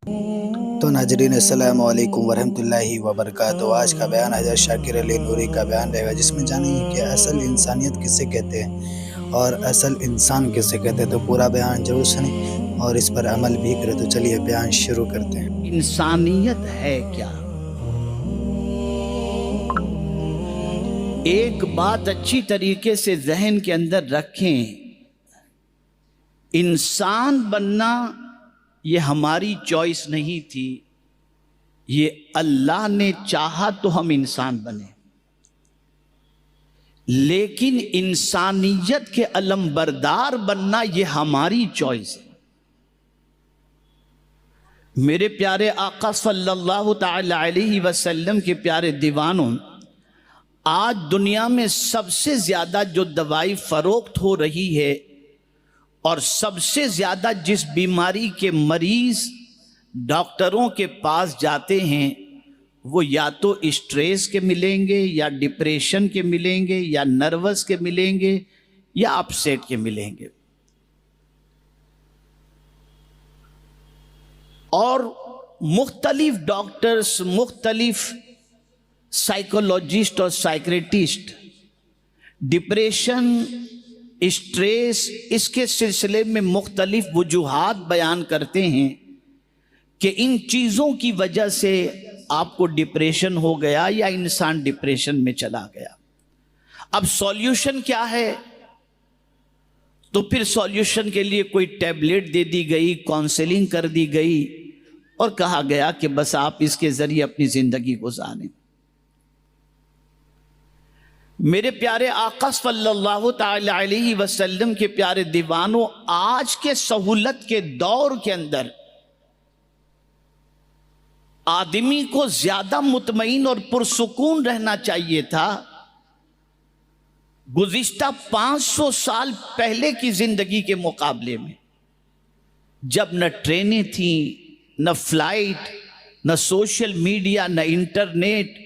تو ناظرین السلام علیکم ورحمۃ اللہ وبرکاتہ۔ آج کا بیان حضرت شاکر علی نوری کا بیان رہے گا، جس میں جانیں گے کہ اصل انسانیت کسے کہتے ہیں اور اصل انسان کسے کہتے ہیں۔ تو پورا بیان ضرور سنیں اور اس پر عمل بھی کریں۔ تو چلیے بیان شروع کرتے ہیں۔ انسانیت ہے کیا؟ ایک بات اچھی طریقے سے ذہن کے اندر رکھیں، انسان بننا یہ ہماری چوائس نہیں تھی، یہ اللہ نے چاہا تو ہم انسان بنے، لیکن انسانیت کے علم بردار بننا یہ ہماری چوائس ہے۔ میرے پیارے آقا صلی اللہ تعالی علیہ وسلم کے پیارے دیوانوں، آج دنیا میں سب سے زیادہ جو دوائی فروخت ہو رہی ہے اور سب سے زیادہ جس بیماری کے مریض ڈاکٹروں کے پاس جاتے ہیں، وہ یا تو اسٹریس کے ملیں گے، یا ڈپریشن کے ملیں گے، یا نروس کے ملیں گے، یا اپسیٹ کے ملیں گے۔ اور مختلف ڈاکٹرز، مختلف سائیکولوجسٹ اور سائیکریٹسٹ ڈپریشن، اسٹریس، اس کے سلسلے میں مختلف وجوہات بیان کرتے ہیں کہ ان چیزوں کی وجہ سے آپ کو ڈپریشن ہو گیا یا انسان ڈپریشن میں چلا گیا۔ اب سولیوشن کیا ہے؟ تو پھر سولیوشن کے لیے کوئی ٹیبلٹ دے دی گئی، کاؤنسلنگ کر دی گئی اور کہا گیا کہ بس آپ اس کے ذریعے اپنی زندگی گزاریں۔ میرے پیارے آقا صلی اللہ تعالی علیہ وسلم کے پیارے دیوانوں، آج کے سہولت کے دور کے اندر آدمی کو زیادہ مطمئن اور پرسکون رہنا چاہیے تھا۔ گزشتہ 500 سال پہلے کی زندگی کے مقابلے میں، جب نہ ٹرینیں تھیں، نہ فلائٹ، نہ سوشل میڈیا، نہ انٹرنیٹ،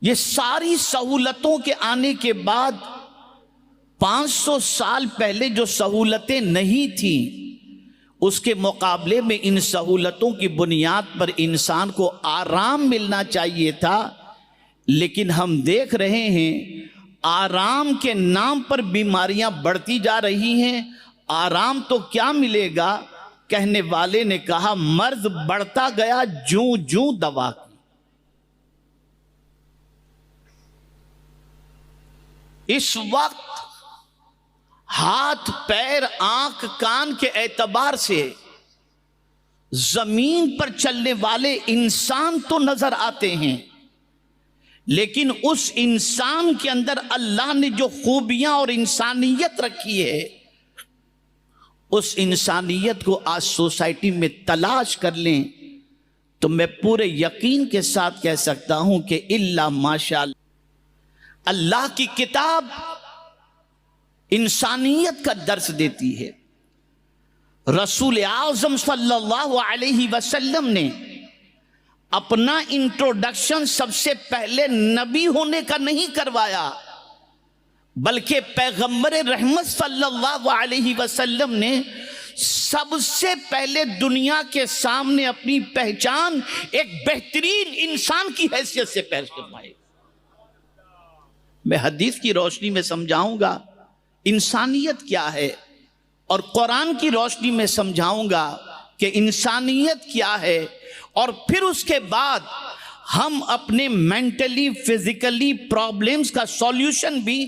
یہ ساری سہولتوں کے آنے کے بعد 500 سال پہلے جو سہولتیں نہیں تھیں، اس کے مقابلے میں ان سہولتوں کی بنیاد پر انسان کو آرام ملنا چاہیے تھا، لیکن ہم دیکھ رہے ہیں آرام کے نام پر بیماریاں بڑھتی جا رہی ہیں۔ آرام تو کیا ملے گا؟ کہنے والے نے کہا مرض بڑھتا گیا جوں جوں دوا کی۔ اس وقت ہاتھ، پیر، آنکھ، کان کے اعتبار سے زمین پر چلنے والے انسان تو نظر آتے ہیں، لیکن اس انسان کے اندر اللہ نے جو خوبیاں اور انسانیت رکھی ہے، اس انسانیت کو آج سوسائٹی میں تلاش کر لیں تو میں پورے یقین کے ساتھ کہہ سکتا ہوں کہ الا ماشاءاللہ اللہ کی کتاب انسانیت کا درس دیتی ہے۔ رسول اعظم صلی اللہ علیہ وسلم نے اپنا انٹروڈکشن سب سے پہلے نبی ہونے کا نہیں کروایا، بلکہ پیغمبر رحمت صلی اللہ علیہ وسلم نے سب سے پہلے دنیا کے سامنے اپنی پہچان ایک بہترین انسان کی حیثیت سے پیش فرمائی۔ میں حدیث کی روشنی میں سمجھاؤں گا انسانیت کیا ہے، اور قرآن کی روشنی میں سمجھاؤں گا کہ انسانیت کیا ہے، اور پھر اس کے بعد ہم اپنے مینٹلی، فزیکلی پرابلمز کا سولیوشن بھی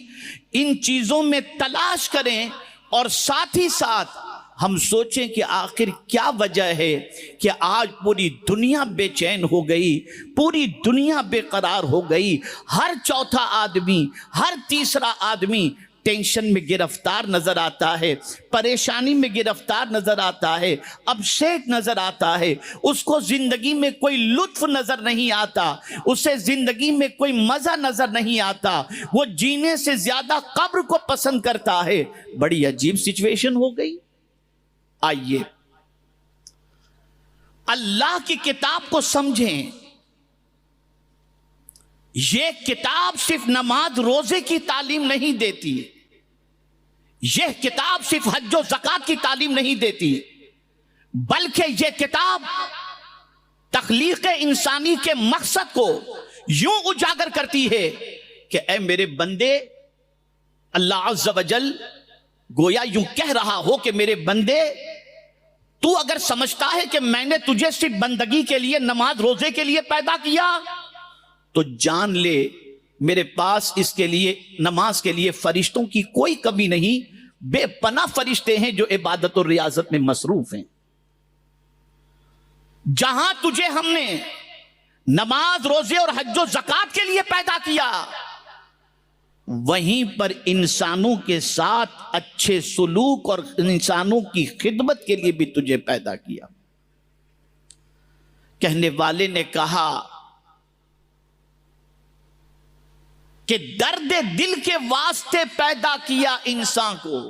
ان چیزوں میں تلاش کریں، اور ساتھ ہی ساتھ ہم سوچیں کہ آخر کیا وجہ ہے کہ آج پوری دنیا بے چین ہو گئی، پوری دنیا بے قرار ہو گئی۔ ہر چوتھا آدمی، ہر تیسرا آدمی ٹینشن میں گرفتار نظر آتا ہے، پریشانی میں گرفتار نظر آتا ہے، اپسیٹ نظر آتا ہے، اس کو زندگی میں کوئی لطف نظر نہیں آتا، اسے زندگی میں کوئی مزہ نظر نہیں آتا، وہ جینے سے زیادہ قبر کو پسند کرتا ہے۔ بڑی عجیب سچویشن ہو گئی۔ آئیے اللہ کی کتاب کو سمجھیں۔ یہ کتاب صرف نماز روزے کی تعلیم نہیں دیتی، یہ کتاب صرف حج و زکوٰۃ کی تعلیم نہیں دیتی، بلکہ یہ کتاب تخلیق انسانی کے مقصد کو یوں اجاگر کرتی ہے کہ اے میرے بندے، اللہ عز و جل گویا یوں کہہ رہا ہو کہ میرے بندے، تو اگر سمجھتا ہے کہ میں نے تجھے صرف بندگی کے لیے، نماز روزے کے لیے پیدا کیا، تو جان لے میرے پاس اس کے لیے، نماز کے لیے فرشتوں کی کوئی کمی نہیں، بے پناہ فرشتے ہیں جو عبادت اور ریاضت میں مصروف ہیں۔ جہاں تجھے ہم نے نماز روزے اور حج و زکات کے لیے پیدا کیا، وہیں پر انسانوں کے ساتھ اچھے سلوک اور انسانوں کی خدمت کے لیے بھی تجھے پیدا کیا۔ کہنے والے نے کہا کہ درد دل کے واسطے پیدا کیا انسان کو،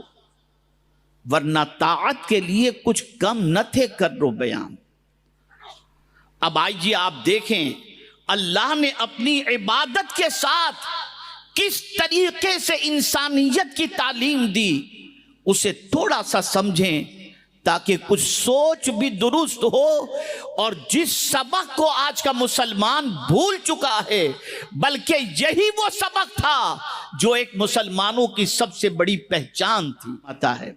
ورنہ طاعت کے لیے کچھ کم نہ تھے کر و بیان۔ اب آئیے آپ دیکھیں اللہ نے اپنی عبادت کے ساتھ کس طریقے سے انسانیت کی تعلیم دی، اسے تھوڑا سا سمجھیں تاکہ کچھ سوچ بھی درست ہو، اور جس سبق کو آج کا مسلمان بھول چکا ہے، بلکہ یہی وہ سبق تھا جو ایک مسلمانوں کی سب سے بڑی پہچان تھی۔ آتا ہے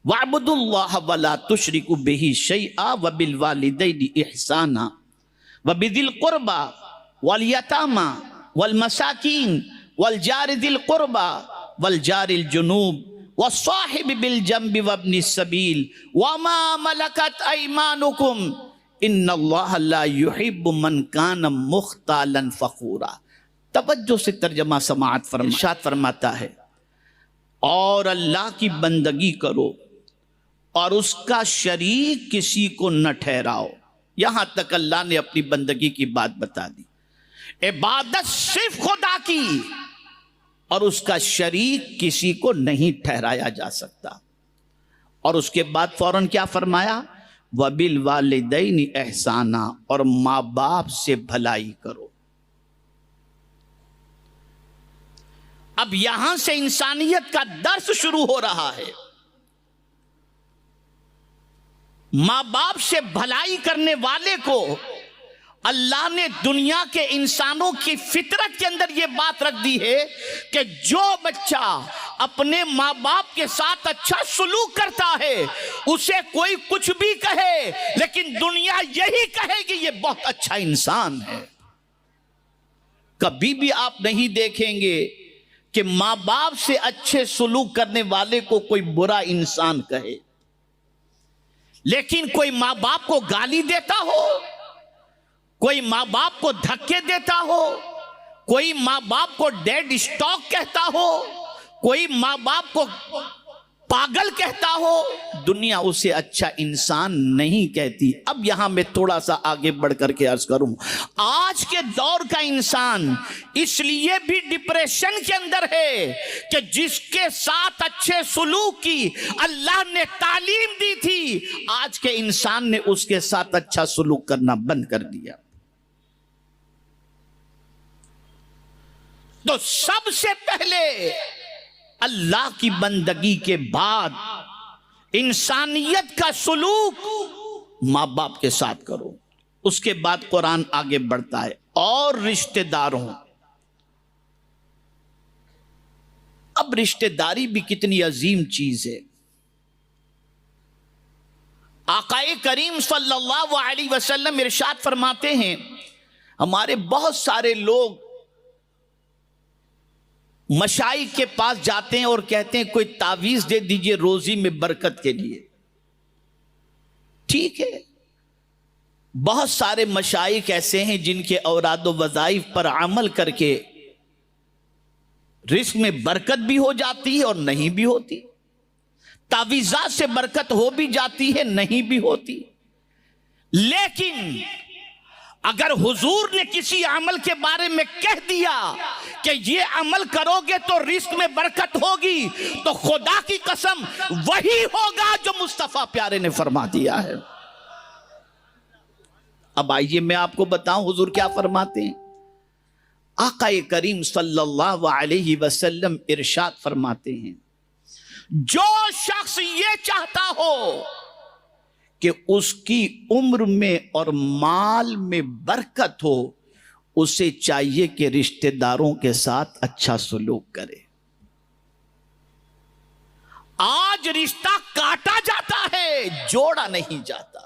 وَاعْبُدُوا اللَّهَ وَلَا تُشْرِكُوا بِهِ شَيْئًا وَبِالْوَالِدَيْنِ إِحْسَانًا وَبِذِي الْقُرْبَى وَالْيَتَامَى وَالْمَسَاكِينِ وَالْجَارِ ذِي الْقُرْبَى وَالْجَارِ الْجُنُوبِ وَالصَّاحِبِ بِالْجَنبِ وَابْنِ السَّبِيلِ وَمَا مَلَكَتْ أَيْمَانُكُمْ إِنَّ اللَّهَ لَا يُحِبُّ مَنْ كَانَ مُخْتَالًا فَخُورًا۔ توجہ سے ترجمہ سماعت ارشاد فرماتا ہے، اور اللہ کی بندگی کرو اور اس کا شریک کسی کو نہ ٹھہراؤ۔ یہاں تک اللہ نے اپنی بندگی کی بات بتا دی۔ عبادت صرف خدا کی، اور اس کا شریک کسی کو نہیں ٹھہرایا جا سکتا۔ اور اس کے بعد فوراً کیا فرمایا؟ وَبِالْوَالِدَيْنِ إِحْسَانًا، اور ماں باپ سے بھلائی کرو۔ اب یہاں سے انسانیت کا درس شروع ہو رہا ہے۔ ماں باپ سے بھلائی کرنے والے کو اللہ نے دنیا کے انسانوں کی فطرت کے اندر یہ بات رکھ دی ہے کہ جو بچہ اپنے ماں باپ کے ساتھ اچھا سلوک کرتا ہے، اسے کوئی کچھ بھی کہے لیکن دنیا یہی کہے کہ یہ بہت اچھا انسان ہے۔ کبھی بھی آپ نہیں دیکھیں گے کہ ماں باپ سے اچھے سلوک کرنے والے کو کوئی برا انسان کہے، لیکن کوئی ماں باپ کو گالی دیتا ہو، کوئی ماں باپ کو دھکے دیتا ہو، کوئی ماں باپ کو ڈیڈ اسٹاک کہتا ہو، کوئی ماں باپ کو پاگل کہتا ہو، دنیا اسے اچھا انسان نہیں کہتی۔ اب یہاں میں تھوڑا سا آگے بڑھ کر کے عرض کروں، آج کے دور کا انسان اس لیے بھی ڈپریشن کے اندر ہے کہ جس کے ساتھ اچھے سلوک کی اللہ نے تعلیم دی تھی، آج کے انسان نے اس کے ساتھ اچھا سلوک کرنا بند کر دیا۔ تو سب سے پہلے اللہ کی بندگی کے بعد انسانیت کا سلوک ماں باپ کے ساتھ کرو۔ اس کے بعد قرآن آگے بڑھتا ہے، اور رشتہ داروں۔ اب رشتہ داری بھی کتنی عظیم چیز ہے۔ آقا کریم صلی اللہ علیہ وسلم ارشاد فرماتے ہیں، ہمارے بہت سارے لوگ مشائخ کے پاس جاتے ہیں اور کہتے ہیں کوئی تعویذ دے دیجئے روزی میں برکت کے لیے۔ ٹھیک ہے، بہت سارے مشائخ ایسے ہیں جن کے اوراد و وظائف پر عمل کر کے رزق میں برکت بھی ہو جاتی ہے اور نہیں بھی ہوتی، تعویذات سے برکت ہو بھی جاتی ہے، نہیں بھی ہوتی۔ لیکن اگر حضور نے کسی عمل کے بارے میں کہہ دیا کہ یہ عمل کرو گے تو رزق میں برکت ہوگی، تو خدا کی قسم وہی ہوگا جو مصطفیٰ پیارے نے فرما دیا ہے۔ اب آئیے میں آپ کو بتاؤں حضور کیا فرماتے ہیں۔ آقا کریم صلی اللہ علیہ وسلم ارشاد فرماتے ہیں، جو شخص یہ چاہتا ہو کہ اس کی عمر میں اور مال میں برکت ہو، اسے چاہیے کہ رشتہ داروں کے ساتھ اچھا سلوک کرے۔ آج رشتہ کاٹا جاتا ہے، جوڑا نہیں جاتا۔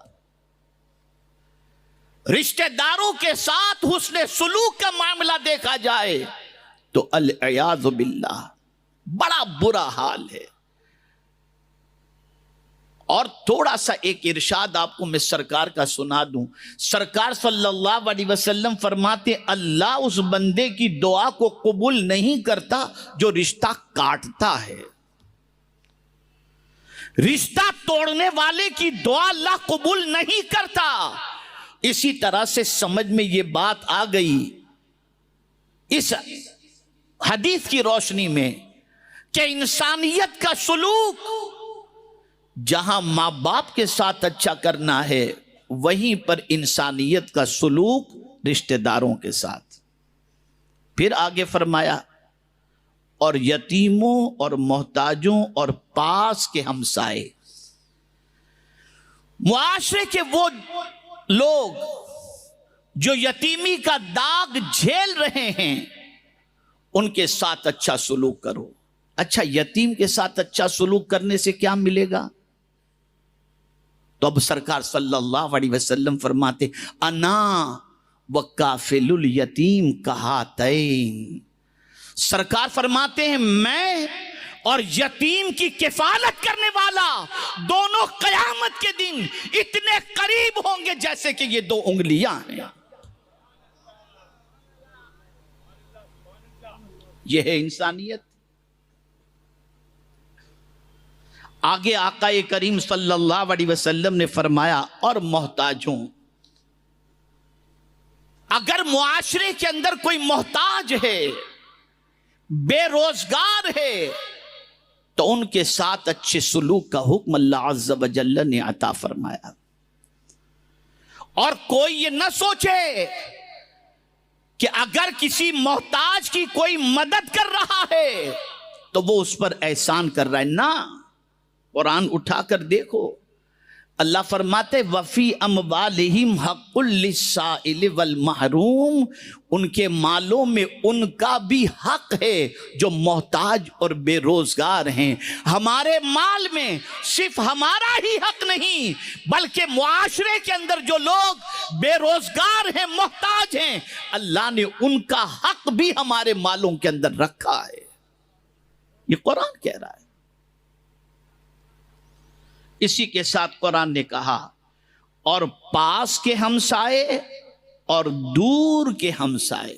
رشتہ داروں کے ساتھ حسن سلوک کا معاملہ دیکھا جائے تو العیاذ باللہ بڑا برا حال ہے۔ اور تھوڑا سا ایک ارشاد آپ کو میں سرکار کا سنا دوں۔ سرکار صلی اللہ علیہ وسلم فرماتے اللہ اس بندے کی دعا کو قبول نہیں کرتا جو رشتہ کاٹتا ہے۔ رشتہ توڑنے والے کی دعا اللہ قبول نہیں کرتا۔ اسی طرح سے سمجھ میں یہ بات آ گئی اس حدیث کی روشنی میں کہ انسانیت کا سلوک جہاں ماں باپ کے ساتھ اچھا کرنا ہے، وہیں پر انسانیت کا سلوک رشتہ داروں کے ساتھ۔ پھر آگے فرمایا اور یتیموں اور محتاجوں اور پاس کے ہمسائے، معاشرے کے وہ لوگ جو یتیمی کا داغ جھیل رہے ہیں ان کے ساتھ اچھا سلوک کرو۔ اچھا، یتیم کے ساتھ اچھا سلوک کرنے سے کیا ملے گا؟ تو اب سرکار صلی اللہ علیہ وسلم فرماتے انا وکافل الیتیم کہاتین۔ سرکار فرماتے ہیں میں اور یتیم کی کفالت کرنے والا دونوں قیامت کے دن اتنے قریب ہوں گے جیسے کہ یہ دو انگلیاں ہیں۔ یہ ہے انسانیت۔ آگے آقا کریم صلی اللہ علیہ وسلم نے فرمایا اور محتاجوں، اگر معاشرے کے اندر کوئی محتاج ہے، بے روزگار ہے، تو ان کے ساتھ اچھے سلوک کا حکم اللہ عز و جل نے عطا فرمایا۔ اور کوئی یہ نہ سوچے کہ اگر کسی محتاج کی کوئی مدد کر رہا ہے تو وہ اس پر احسان کر رہا ہے، نہ۔ قرآن اٹھا کر دیکھو، اللہ فرماتے وفی اموالہم حق للسائل والمحروم، ان کے مالوں میں ان کا بھی حق ہے جو محتاج اور بے روزگار ہیں۔ ہمارے مال میں صرف ہمارا ہی حق نہیں بلکہ معاشرے کے اندر جو لوگ بے روزگار ہیں، محتاج ہیں، اللہ نے ان کا حق بھی ہمارے مالوں کے اندر رکھا ہے۔ یہ قرآن کہہ رہا ہے۔ اسی کے ساتھ قرآن نے کہا اور پاس کے ہمسائے اور دور کے ہمسائے،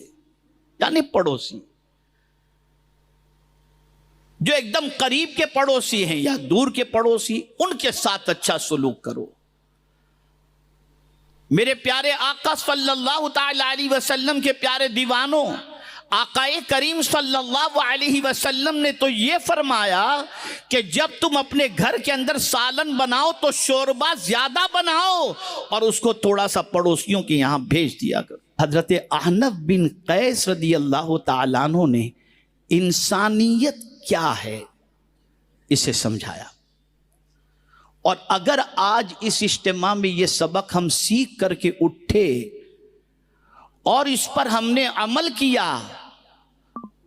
یعنی پڑوسی، جو ایک دم قریب کے پڑوسی ہیں یا دور کے پڑوسی، ان کے ساتھ اچھا سلوک کرو۔ میرے پیارے آقا صلی اللہ تعالی علیہ وسلم کے پیارے دیوانوں، آقا کریم صلی اللہ علیہ وسلم نے تو یہ فرمایا کہ جب تم اپنے گھر کے اندر سالن بناؤ تو شوربہ زیادہ بناؤ اور اس کو تھوڑا سا پڑوسیوں کے یہاں بھیج دیا کرو۔ حضرت احنف بن قیس رضی اللہ تعالیٰ عنہ نے انسانیت کیا ہے اسے سمجھایا۔ اور اگر آج اس اجتماع میں یہ سبق ہم سیکھ کر کے اٹھے اور اس پر ہم نے عمل کیا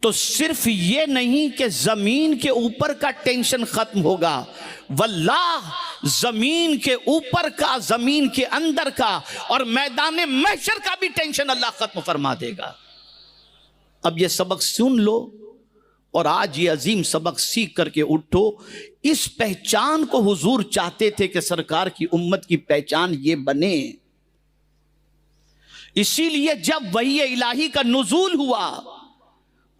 تو صرف یہ نہیں کہ زمین کے اوپر کا ٹینشن ختم ہوگا، واللہ زمین کے اوپر کا، زمین کے اندر کا اور میدان محشر کا بھی ٹینشن اللہ ختم فرما دے گا۔ اب یہ سبق سن لو اور آج یہ عظیم سبق سیکھ کر کے اٹھو۔ اس پہچان کو حضور چاہتے تھے کہ سرکار کی امت کی پہچان یہ بنے۔ اسی لیے جب وحی الہی کا نزول ہوا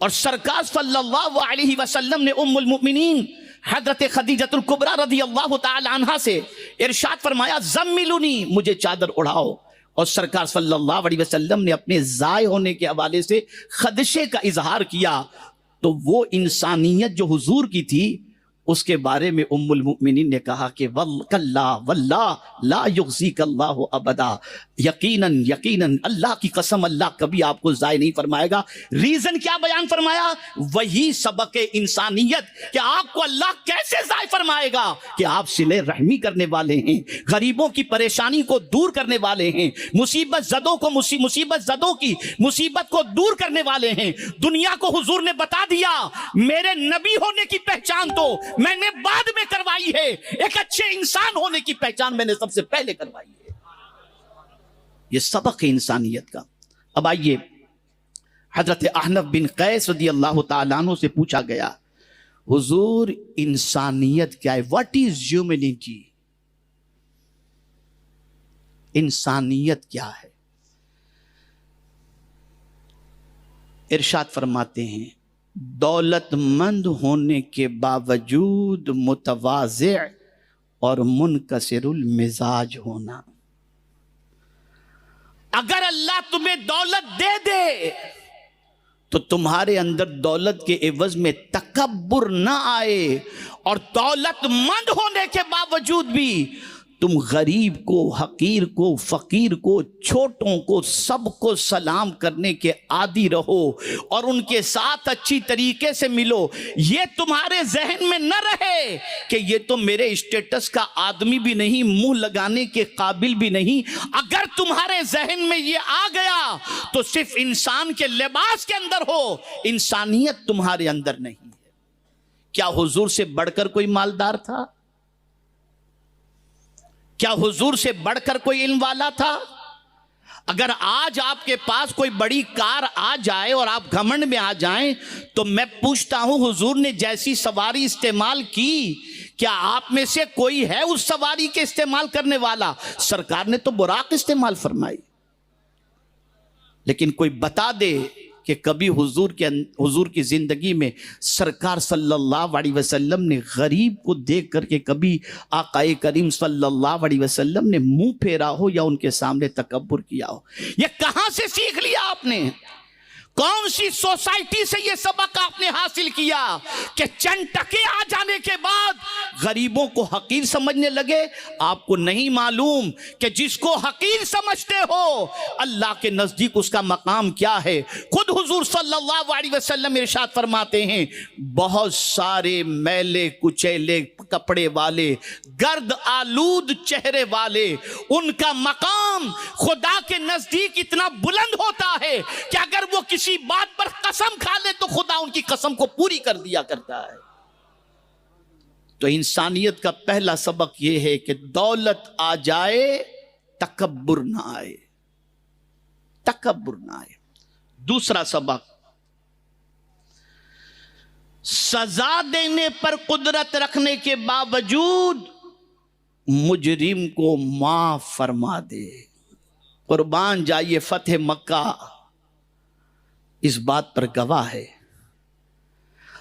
اور سرکار صلی اللہ علیہ وسلم نے ام المؤمنین حضرت خدیجۃ الکبریٰ رضی اللہ تعالی عنہا سے ارشاد فرمایا زملونی، مجھے چادر اڑاؤ، اور سرکار صلی اللہ علیہ وسلم نے اپنے ضائع ہونے کے حوالے سے خدشے کا اظہار کیا، تو وہ انسانیت جو حضور کی تھی اس کے بارے میں ام المؤمنین نے کہا کہ کلا واللہ لا یخزیک اللہ ابدا، یقیناً یقیناً اللہ کی قسم اللہ کبھی آپ کو ضائع نہیں فرمائے گا۔ ریزن کیا بیان فرمایا؟ وہی سبق انسانیت کہ آپ کو اللہ کیسے ضائع فرمائے گا کہ آپ صلہ رحمی کرنے والے ہیں، غریبوں کی پریشانی کو دور کرنے والے ہیں، مصیبت زدوں کو مصیبت زدوں کی مصیبت کو دور کرنے والے ہیں۔ دنیا کو حضور نے بتا دیا میرے نبی ہونے کی پہچان تو میں نے بعد میں کروائی ہے، ایک اچھے انسان ہونے کی پہچان میں نے سب سے پہلے کروائی ہے۔ یہ سبق ہے انسانیت کا۔ اب آئیے، حضرت احنف بن قیس رضی اللہ تعالیٰ عنہ سے پوچھا گیا، حضور انسانیت کیا ہے؟ What is humanity? انسانیت کیا ہے؟ ارشاد فرماتے ہیں دولت مند ہونے کے باوجود متواضع اور منکسر المزاج ہونا۔ اگر اللہ تمہیں دولت دے دے تو تمہارے اندر دولت کے عوض میں تکبر نہ آئے، اور دولت مند ہونے کے باوجود بھی تم غریب کو، حقیر کو، فقیر کو، چھوٹوں کو، سب کو سلام کرنے کے عادی رہو اور ان کے ساتھ اچھی طریقے سے ملو۔ یہ تمہارے ذہن میں نہ رہے کہ یہ تو میرے اسٹیٹس کا آدمی بھی نہیں، منہ لگانے کے قابل بھی نہیں۔ اگر تمہارے ذہن میں یہ آ گیا تو صرف انسان کے لباس کے اندر ہو، انسانیت تمہارے اندر نہیں ہے۔ کیا حضور سے بڑھ کر کوئی مالدار تھا؟ کیا حضور سے بڑھ کر کوئی علم والا تھا؟ اگر آج آپ کے پاس کوئی بڑی کار آ جائے اور آپ گھمنڈ میں آ جائیں تو میں پوچھتا ہوں حضور نے جیسی سواری استعمال کی، کیا آپ میں سے کوئی ہے اس سواری کے استعمال کرنے والا؟ سرکار نے تو براق استعمال فرمائی۔ لیکن کوئی بتا دے کہ کبھی حضور کی زندگی میں سرکار صلی اللہ علیہ وسلم نے غریب کو دیکھ کر کے کبھی آقا کریم صلی اللہ علیہ وسلم نے منہ پھیرا ہو یا ان کے سامنے تکبر کیا ہو؟ یہ کہاں سے سیکھ لیا آپ نے؟ کون سی سوسائٹی سے یہ سبق آپ نے حاصل کیا کہ چند ٹکے آ جانے کے بعد غریبوں کو حقیر سمجھنے لگے؟ آپ کو نہیں معلوم کہ جس کو حقیر سمجھتے ہو اللہ کے نزدیک اس کا مقام کیا ہے؟ خود حضور صلی اللہ علیہ وسلم ارشاد فرماتے ہیں بہت سارے میلے کچیلے کپڑے والے، گرد آلود چہرے والے، ان کا مقام خدا کے نزدیک اتنا بلند ہوتا ہے کہ اگر وہ کسی بات پر قسم کھا لے تو خدا ان کی قسم کو پوری کر دیا کرتا ہے۔ تو انسانیت کا پہلا سبق یہ ہے کہ دولت آ جائے تکبر نہ آئے، تکبر نہ آئے۔ دوسرا سبق، سزا دینے پر قدرت رکھنے کے باوجود مجرم کو معاف فرما دے۔ قربان جائیے فتح مکہ اس بات پر گواہ ہے۔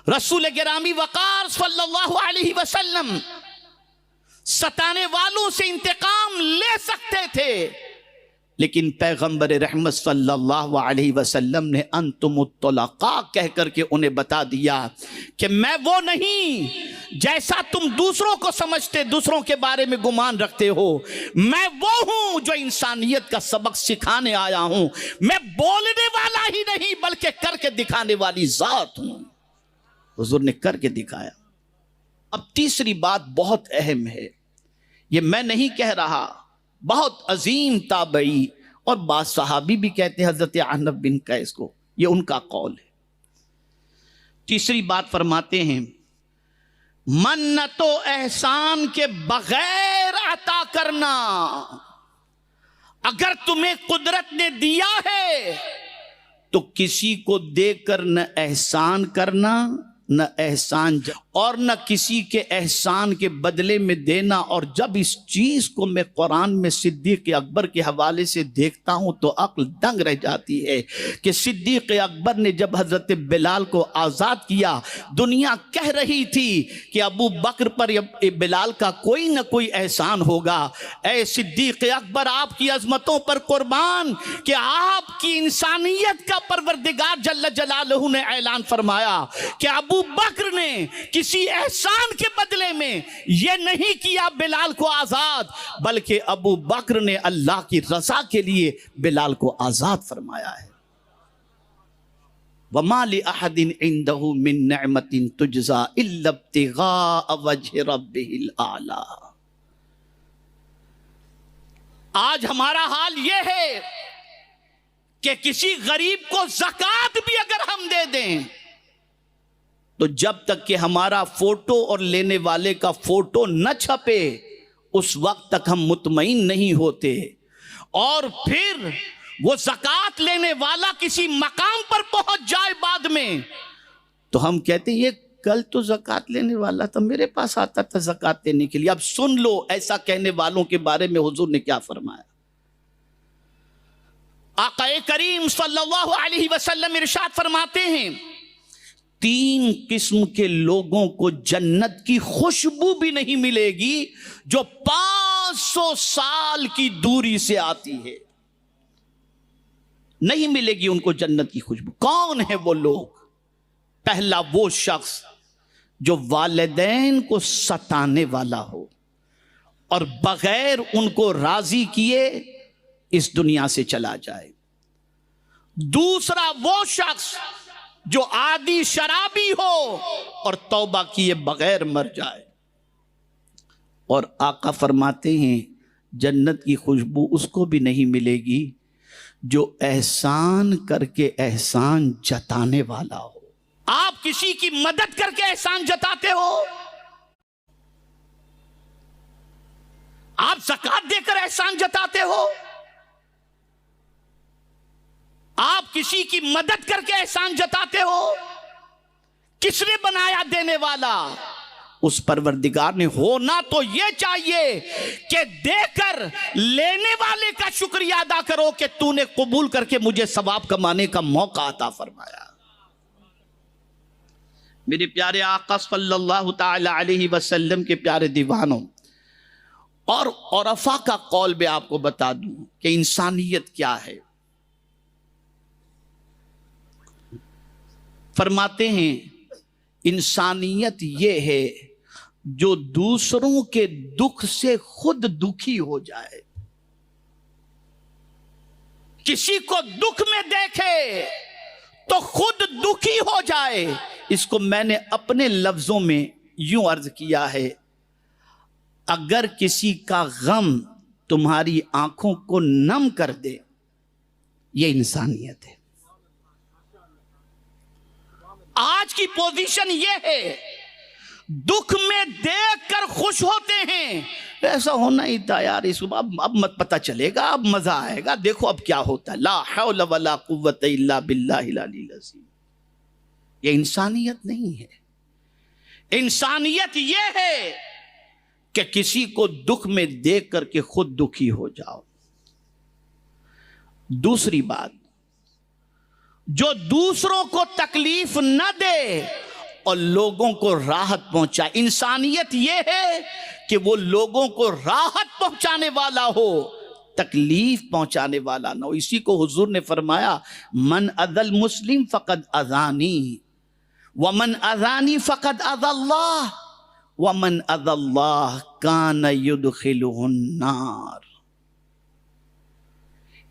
رسول گرامی وقار صلی اللہ علیہ وسلم ستانے والوں سے انتقام لے سکتے تھے، لیکن پیغمبر رحمت صلی اللہ علیہ وسلم نے انتم الطلقاء کہہ کر کے انہیں بتا دیا کہ میں وہ نہیں جیسا تم دوسروں کو سمجھتے، دوسروں کے بارے میں گمان رکھتے ہو، میں وہ ہوں جو انسانیت کا سبق سکھانے آیا ہوں۔ میں بولنے والا ہی نہیں بلکہ کر کے دکھانے والی ذات ہوں۔ حضور نے کر کے دکھایا۔ اب تیسری بات بہت اہم ہے، یہ میں نہیں کہہ رہا، بہت عظیم تابعی اور بعض صحابی بھی کہتے ہیں حضرت احنف بن قیس کو، یہ ان کا قول ہے۔ تیسری بات فرماتے ہیں منت و احسان کے بغیر عطا کرنا۔ اگر تمہیں قدرت نے دیا ہے تو کسی کو دے کر نہ احسان کرنا، نہ احسان اور نہ کسی کے احسان کے بدلے میں دینا۔ اور جب اس چیز کو میں قرآن میں صدیق اکبر کے حوالے سے دیکھتا ہوں تو عقل دنگ رہ جاتی ہے کہ صدیق اکبر نے جب حضرت بلال کو آزاد کیا، دنیا کہہ رہی تھی کہ ابو بکر پر بلال کا کوئی نہ کوئی احسان ہوگا۔ اے صدیق اکبر، آپ کی عظمتوں پر قربان کہ آپ کی انسانیت کا پروردگار جل جلالہ نے اعلان فرمایا کہ ابو ابو بکر نے کسی احسان کے بدلے میں یہ نہیں کیا بلال کو آزاد، بلکہ ابو بکر نے اللہ کی رضا کے لیے بلال کو آزاد فرمایا ہے۔ وَمَا لِأَحَدٍ عِندَهُ مِن نِعْمَةٍ تُجْزَى إِلَّا ابْتِغَاءَ وَجْهِ رَبِّهِ الْأَعْلَىٰ۔ آج ہمارا حال یہ ہے کہ کسی غریب کو زکوٰۃ بھی اگر ہم دے دیں تو جب تک کہ ہمارا فوٹو اور لینے والے کا فوٹو نہ چھپے اس وقت تک ہم مطمئن نہیں ہوتے، اور پھر وہ زکوٰۃ لینے والا کسی مقام پر پہنچ جائے بعد میں تو ہم کہتے ہیں یہ کل تو زکوٰۃ لینے والا تھا، میرے پاس آتا تھا زکوٰۃ دینے کے لیے۔ اب سن لو ایسا کہنے والوں کے بارے میں حضور نے کیا فرمایا۔ آقا کریم صلی اللہ علیہ وسلم ارشاد فرماتے ہیں 3 قسم کے لوگوں کو جنت کی خوشبو بھی نہیں ملے گی جو 500 سال کی دوری سے آتی ہے، نہیں ملے گی ان کو جنت کی خوشبو۔ کون ہے وہ لوگ؟ پہلا وہ شخص جو والدین کو ستانے والا ہو اور بغیر ان کو راضی کیے اس دنیا سے چلا جائے۔ دوسرا وہ شخص جو عادی شرابی ہو اور توبہ کیے بغیر مر جائے۔ اور آقا فرماتے ہیں جنت کی خوشبو اس کو بھی نہیں ملے گی جو احسان کر کے احسان جتانے والا ہو۔ آپ کسی کی مدد کر کے احسان جتاتے ہو، آپ زکوٰۃ دے کر احسان جتاتے ہو، آپ کسی کی مدد کر کے احسان جتاتے ہو، کس نے بنایا دینے والا؟ اس پروردگار نے۔ ہونا تو یہ چاہیے کہ دے کر لینے والے کا شکریہ ادا کرو کہ تو نے قبول کر کے مجھے ثواب کمانے کا موقع عطا فرمایا۔ میرے پیارے آقا صلی اللہ تعالی علیہ وسلم کے پیارے دیوانوں، اور عرفاء کا قول بھی آپ کو بتا دوں کہ انسانیت کیا ہے۔ فرماتے ہیں انسانیت یہ ہے جو دوسروں کے دکھ سے خود دکھی ہو جائے، کسی کو دکھ میں دیکھے تو خود دکھی ہو جائے۔ اس کو میں نے اپنے لفظوں میں یوں عرض کیا ہے، اگر کسی کا غم تمہاری آنکھوں کو نم کر دے یہ انسانیت ہے۔ آج کی پوزیشن یہ ہے، دکھ میں دیکھ کر خوش ہوتے ہیں، ایسا ہونا ہی تھا یار، اس کو اب مت پتہ چلے گا، اب مزہ آئے گا، دیکھو اب کیا ہوتا ہے، لا حول ولا قوت الا باللہ العلی العظیم۔ یہ انسانیت نہیں ہے۔ انسانیت یہ ہے کہ کسی کو دکھ میں دیکھ کر کے خود دکھی ہو جاؤ۔ دوسری بات، جو دوسروں کو تکلیف نہ دے اور لوگوں کو راحت پہنچائے۔ انسانیت یہ ہے کہ وہ لوگوں کو راحت پہنچانے والا ہو، تکلیف پہنچانے والا نہ ہو۔ اسی کو حضور نے فرمایا من اذى المسلم فقد اذانی ومن اذانی فقد اذى اللہ ومن اذى اللہ کان يدخلہ النار۔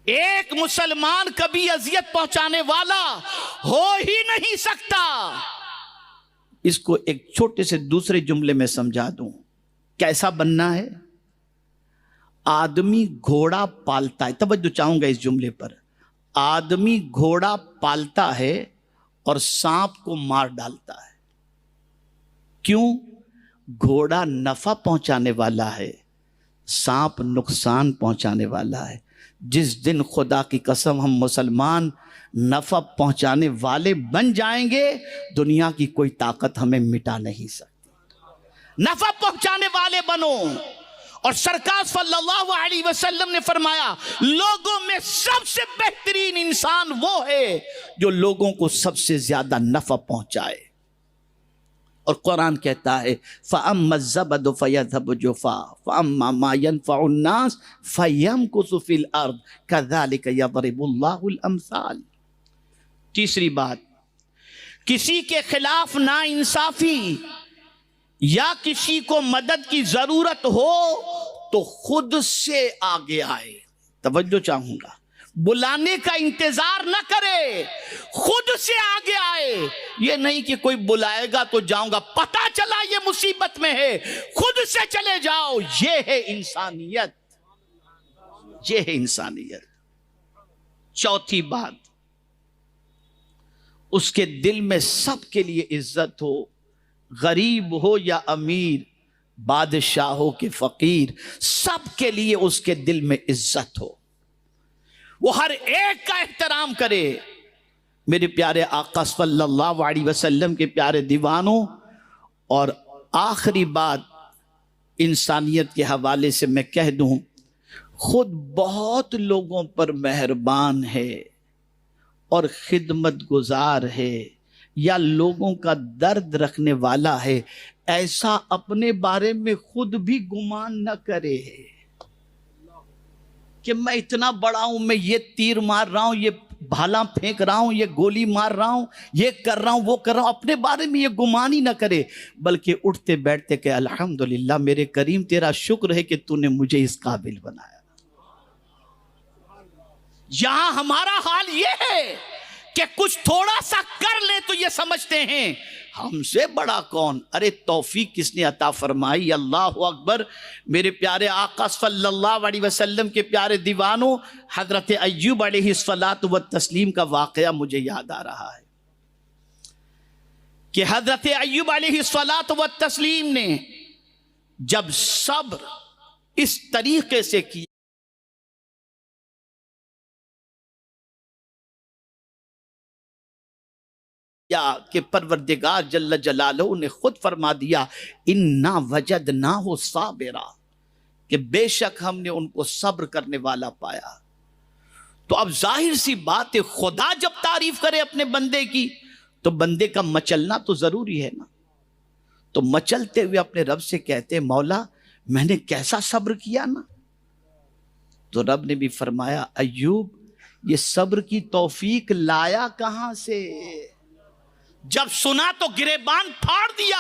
ایک مسلمان کبھی اذیت پہنچانے والا ہو ہی نہیں سکتا۔ اس کو ایک چھوٹے سے دوسرے جملے میں سمجھا دوں، کیسا بننا ہے؟ آدمی گھوڑا پالتا ہے، توجہ چاہوں گا اس جملے پر، آدمی گھوڑا پالتا ہے اور سانپ کو مار ڈالتا ہے۔ کیوں؟ گھوڑا نفع پہنچانے والا ہے، سانپ نقصان پہنچانے والا ہے۔ جس دن خدا کی قسم ہم مسلمان نفع پہنچانے والے بن جائیں گے، دنیا کی کوئی طاقت ہمیں مٹا نہیں سکتی۔ نفع پہنچانے والے بنو۔ اور سرکار صلی اللہ علیہ وسلم نے فرمایا لوگوں میں سب سے بہترین انسان وہ ہے جو لوگوں کو سب سے زیادہ نفع پہنچائے۔ اور قرآن کہتا ہے فَأَمَّا الزَّبَدُ فَيَذْهَبُ جُفَاءً فَأَمَّا مَا يَنْفَعُ النَّاسَ فَيَمْكُثُ فِي الْأَرْضِ كَذَلِكَ يَضْرِبُ اللَّهُ الْأَمْثَالَ۔ تیسری بات کسی کے خلاف ناانصافی یا کسی کو مدد کی ضرورت ہو تو خود سے آگے آئے. توجہ چاہوں گا، بلانے کا انتظار نہ کرے، خود سے آگے آئے. یہ نہیں کہ کوئی بلائے گا تو جاؤں گا، پتہ چلا یہ مصیبت میں ہے، خود سے چلے جاؤ. یہ ہے انسانیت، یہ ہے انسانیت. چوتھی بات، اس کے دل میں سب کے لیے عزت ہو، غریب ہو یا امیر، بادشاہ ہو کہ فقیر، سب کے لیے اس کے دل میں عزت ہو، وہ ہر ایک کا احترام کرے. میرے پیارے آقا صلی اللہ علیہ وسلم کے پیارے دیوانوں، اور آخری بات انسانیت کے حوالے سے میں کہہ دوں، خود بہت لوگوں پر مہربان ہے اور خدمت گزار ہے یا لوگوں کا درد رکھنے والا ہے، ایسا اپنے بارے میں خود بھی گمان نہ کرے کہ میں اتنا بڑا ہوں، میں یہ تیر مار رہا ہوں، یہ بھالا پھینک رہا ہوں، یہ گولی مار رہا ہوں، یہ کر رہا ہوں، وہ کر رہا ہوں. اپنے بارے میں یہ گمان ہی نہ کرے، بلکہ اٹھتے بیٹھتے کہ الحمدللہ میرے کریم تیرا شکر ہے کہ تو نے مجھے اس قابل بنایا. یہاں ہمارا حال یہ ہے کہ کچھ تھوڑا سا کر لیں تو یہ سمجھتے ہیں ہم سے بڑا کون. ارے توفیق کس نے عطا فرمائی؟ اللہ اکبر. میرے پیارے آقا صلی اللہ علیہ وسلم کے پیارے دیوانوں، حضرت ایوب علیہ الصلاۃ والتسلیم کا واقعہ مجھے یاد آ رہا ہے کہ حضرت ایوب علیہ الصلاۃ والتسلیم نے جب صبر اس طریقے سے کیا کہ پروردگار جل جلالہ نے خود فرما دیا اِنَّا وَجَدْنَاهُ صَابِرًا، کہ بے شک ہم نے ان کو صبر کرنے والا پایا. تو اب ظاہر سی بات ہے، خدا جب تعریف کرے اپنے بندے کی تو بندے کا مچلنا تو ضروری ہے نا. تو مچلتے ہوئے اپنے رب سے کہتے مولا میں نے کیسا صبر کیا نا. تو رب نے بھی فرمایا ایوب یہ صبر کی توفیق لایا کہاں سے؟ جب سنا تو گریبان پھاڑ دیا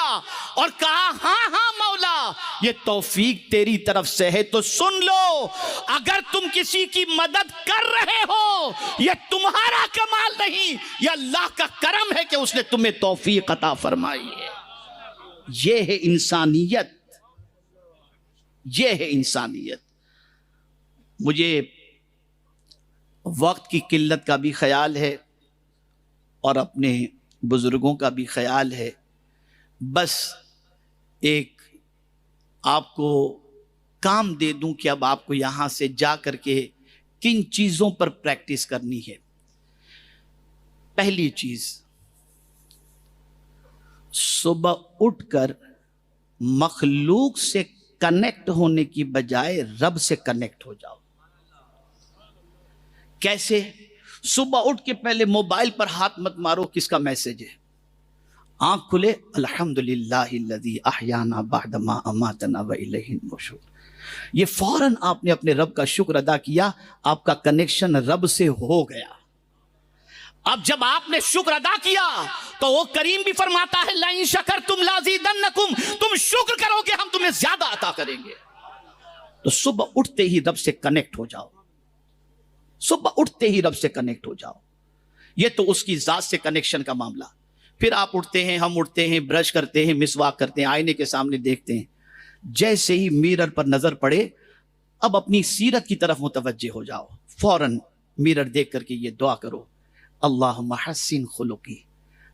اور کہا ہاں ہاں مولا یہ توفیق تیری طرف سے ہے. تو سن لو، اگر تم کسی کی مدد کر رہے ہو یہ تمہارا کمال نہیں، یہ اللہ کا کرم ہے کہ اس نے تمہیں توفیق عطا فرمائی ہے. یہ ہے انسانیت، یہ ہے انسانیت. مجھے وقت کی قلت کا بھی خیال ہے اور اپنے بزرگوں کا بھی خیال ہے. بس ایک آپ کو کام دے دوں کہ اب آپ کو یہاں سے جا کر کے کن چیزوں پر پریکٹس کرنی ہے. پہلی چیز، صبح اٹھ کر مخلوق سے کنیکٹ ہونے کی بجائے رب سے کنیکٹ ہو جاؤ. کیسے؟ صبح اٹھ کے پہلے موبائل پر ہاتھ مت مارو کس کا میسج ہے. آنکھ کھلے الحمدللہ الذی احیانا بعد ما اماتنا والیہ النشور، یہ فوراً آپ نے اپنے رب کا شکر ادا کیا، آپ کا کنیکشن رب سے ہو گیا. اب جب آپ نے شکر ادا کیا تو وہ کریم بھی فرماتا ہے لَإِن شَكَرْتُمْ لَأَزِيدَنَّكُمْ، تم شکر کرو گے ہم تمہیں زیادہ عطا کریں گے. تو صبح اٹھتے ہی رب سے کنیکٹ ہو جاؤ، صبح اٹھتے ہی رب سے کنیکٹ ہو جاؤ. یہ تو اس کی ذات سے کنیکشن کا معاملہ. پھر آپ اٹھتے ہیں، ہم اٹھتے ہیں، برش کرتے ہیں، مسواک کرتے ہیں، آئینے کے سامنے دیکھتے ہیں. جیسے ہی میرر پر نظر پڑے اب اپنی سیرت کی طرف متوجہ ہو جاؤ. فوراً میرر دیکھ کر کے یہ دعا کرو اللہم حسن خلقی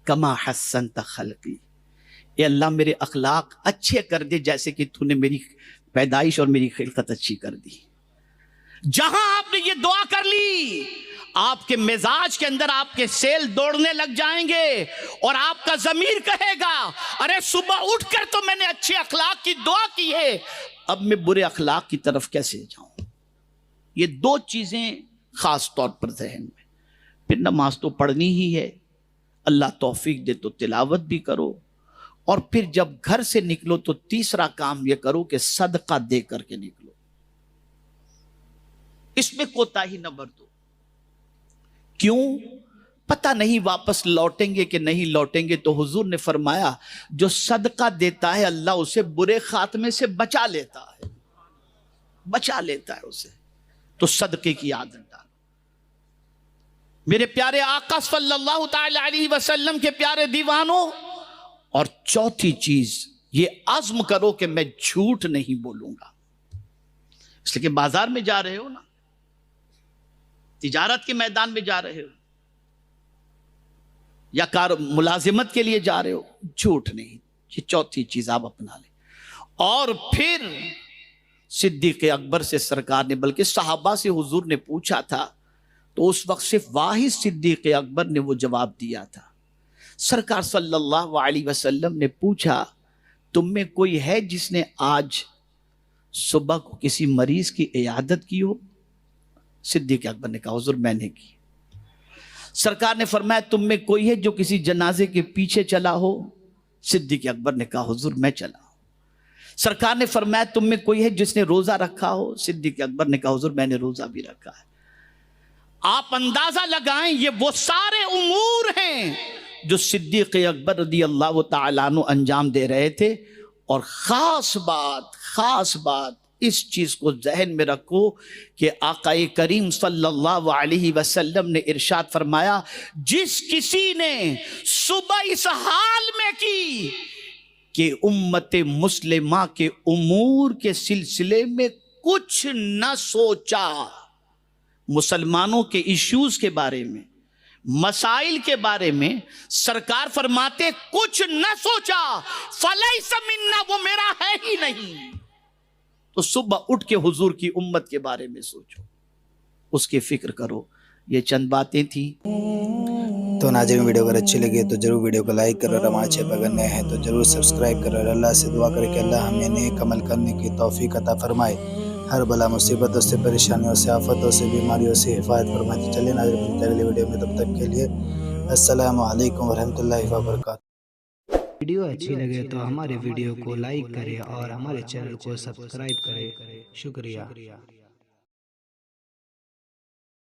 کما حسنت خلقی، اے اللہ میرے اخلاق اچھے کر دے جیسے کہ تو نے میری پیدائش اور میری خلقت اچھی کر دی. جہاں آپ نے یہ دعا کر لی آپ کے مزاج کے اندر آپ کے سیل دوڑنے لگ جائیں گے اور آپ کا ضمیر کہے گا ارے صبح اٹھ کر تو میں نے اچھے اخلاق کی دعا کی ہے، اب میں برے اخلاق کی طرف کیسے جاؤں. یہ دو چیزیں خاص طور پر ذہن میں. پھر نماز تو پڑھنی ہی ہے، اللہ توفیق دے تو تلاوت بھی کرو، اور پھر جب گھر سے نکلو تو تیسرا کام یہ کرو کہ صدقہ دے کر کے نکلو. اس میں کوتاہی نہ برتو. کیوں؟ پتہ نہیں واپس لوٹیں گے کہ نہیں لوٹیں گے، تو حضور نے فرمایا جو صدقہ دیتا ہے اللہ اسے برے خاتمے سے بچا لیتا ہے، بچا لیتا ہے اسے۔ تو صدقے کی عادت ڈالو۔ میرے پیارے آقا صلی اللہ تعالی علیہ وسلم کے پیارے دیوانوں، اور چوتھی چیز یہ عزم کرو کہ میں جھوٹ نہیں بولوں گا۔ اس لیے کہ بازار میں جا رہے ہو نا، تجارت کے میدان میں جا رہے ہو یا ملازمت کے لیے جا رہے ہو، جھوٹ نہیں۔ یہ چوتھی چیز آپ اپنا لیں۔ اور پھر صدیق اکبر سے سرکار نے، بلکہ صحابہ سے حضور نے پوچھا تھا، تو اس وقت صرف واحد صدیق اکبر نے وہ جواب دیا تھا۔ سرکار صلی اللہ علیہ وسلم نے پوچھا تم میں کوئی ہے جس نے آج صبح کو کسی مریض کی عیادت کی ہو؟ صدیق اکبر نے کہا حضور میں نے کی۔ سرکار نے فرمایا تم میں کوئی ہے جو کسی جنازے کے پیچھے چلا ہو؟ صدیق اکبر نے کہا حضور میں چلا ہوں۔ سرکار نے فرمایا تم میں کوئی ہے جس نے روزہ رکھا ہو؟ صدیق اکبر نے کہا حضور میں نے روزہ بھی رکھا ہے۔ آپ اندازہ لگائیں یہ وہ سارے امور ہیں جو صدیق اکبر رضی اللہ تعالیٰ عنہ انجام دے رہے تھے۔ اور خاص بات اس چیز کو ذہن میں رکھو کہ آقا کریم صلی اللہ علیہ وسلم نے ارشاد فرمایا جس کسی نے صبح اس حال میں کی کہ امت مسلمہ کے امور کے سلسلے میں کچھ نہ سوچا، مسلمانوں کے ایشوز کے بارے میں، مسائل کے بارے میں، سرکار فرماتے کچھ نہ سوچا فلیس منا، وہ میرا ہے ہی نہیں۔ تو صبح اٹھ کے حضور کی امت کے بارے میں سوچو، اس کی فکر کرو۔ یہ چند باتیں تھیں۔ تو ناظرین ویڈیو اگر اچھی لگے تو ضرور ویڈیو کو لائک کرو، اور ہمارے چینل پر اگر نئے ہیں تو ضرور سبسکرائب کرو، اور اللہ سے دعا کرے کہ اللہ ہمیں نیک عمل کرنے کی توفیق عطا فرمائے، ہر بلا مصیبتوں سے، پریشانیوں سے، آفتوں سے، بیماریوں سے حفاظت فرمائے۔ چلیں ناظرین ملتے ہیں اگلی ویڈیو میں، تب تک کے لیے السلام علیکم ورحمۃ اللہ وبرکاتہ۔ ویڈیو اچھی لگے تو ہمارے ویڈیو کو لائک کریں اور ہمارے چینل کو سبسکرائب کریں۔ شکریہ۔